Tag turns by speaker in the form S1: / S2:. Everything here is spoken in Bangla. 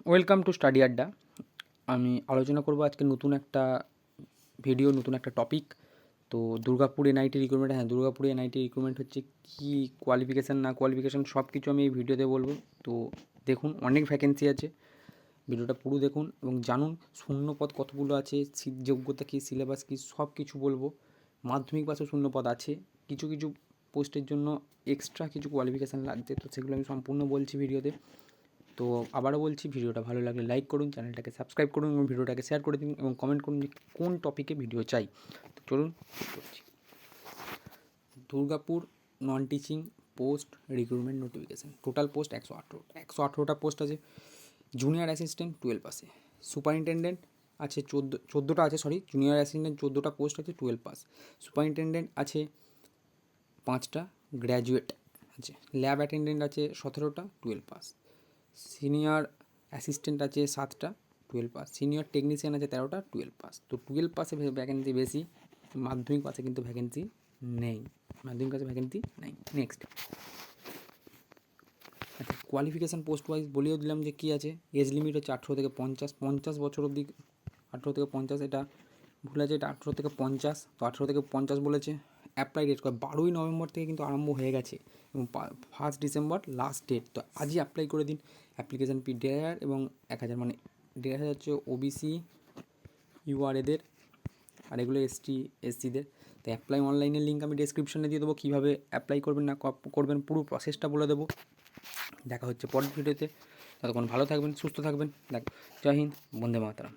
S1: ওয়েলকাম টু স্টাডি আড্ডা। আমি আলোচনা করব আজকে নতুন একটা ভিডিও, নতুন একটা টপিক। তো Durgapur NIT recruitment, Durgapur NIT recruitment হচ্ছে কী, কোয়ালিফিকেশান না কোয়ালিফিকেশান সব কিছু আমি এই ভিডিওতে বলবো। তো দেখুন, অনেক ভ্যাকেন্সি আছে, ভিডিওটা পুরো দেখুন এবং জানুন শূন্যপদ কতগুলো আছে, যোগ্যতা কী, সিলেবাস কী, সব কিছু বলবো। মাধ্যমিক পাশে শূন্যপদ আছে, কিছু কিছু পোস্টের জন্য এক্সট্রা কিছু কোয়ালিফিকেশান লাগছে, তো সেগুলো আমি সম্পূর্ণ বলছি ভিডিওতে। তো আবারও বলছি, ভিডিওটা ভালো লাগলে লাইক করুন, চ্যানেলটাকে সাবস্ক্রাইব করুন এবং ভিডিওটাকে শেয়ার করে দিন এবং কমেন্ট করুন যে কোন টপিকে ভিডিও চাই। তো চলুন করছি। Durgapur non teaching post recruitment notification, total post 118টা পোস্ট আছে। জুনিয়র অ্যাসিস্ট্যান্ট 12 পাসে, সুপারিনটেন্ডেন্ট আছে 14টা আছে, জুনিয়র অ্যাসিস্ট্যান্ট 14টা পোস্ট আছে 12 পাস। সুপারিনটেন্ডেন্ট আছে 5টা, গ্র্যাজুয়েট আছে। ল্যাব অ্যাটেন্ডেন্ট আছে 17টা, 12 পাস। সিনিয়র অ্যাসিস্ট্যান্ট আছে 7টা, 12 পাস। সিনিয়র টেকনিশিয়ান আছে 13টা, 12 পাস। তো 12 পাসে ভ্যাকেন্সি বেশি, মাধ্যমিক পাসে কিন্তু ভ্যাকেন্সি নেই, মাধ্যমিক পাসে ভ্যাকেন্সি নেই। নেক্সট, আচ্ছা, কোয়ালিফিকেশান পোস্ট ওয়াইজ বলেও দিলাম যে কী আছে। এজ লিমিট হচ্ছে 18 থেকে 50 বছর অবধি, 18 থেকে 50, এটা ভুল আছে, এটা 18 থেকে 50। তো 18 থেকে 50 বলেছে। অ্যাপ্লাই ডেট করে 12ই নভেম্বর থেকে কিন্তু আরম্ভ হয়ে গেছে এবং 1 ডিসেম্বর লাস্ট ডেট। তো আজই অ্যাপ্লাই করে দিন। অ্যাপ্লিকেশান ফি 1,500 এবং 1,000, মানে 1,500 হচ্ছে ওবিসি ইউআর এদের, আর এগুলো এসটি এসসিদের। তো অ্যাপ্লাই অনলাইনের লিঙ্ক আমি ডেসক্রিপশনে দিয়ে দেবো, কীভাবে অ্যাপ্লাই করবেন না করবেন পুরো প্রসেসটা বলে দেবো। দেখা হচ্ছে পরের ভিডিওতে। ততক্ষণ ভালো থাকবেন, সুস্থ থাকবেন। দেখ, জয় হিন্দ, বন্দে মাতরম।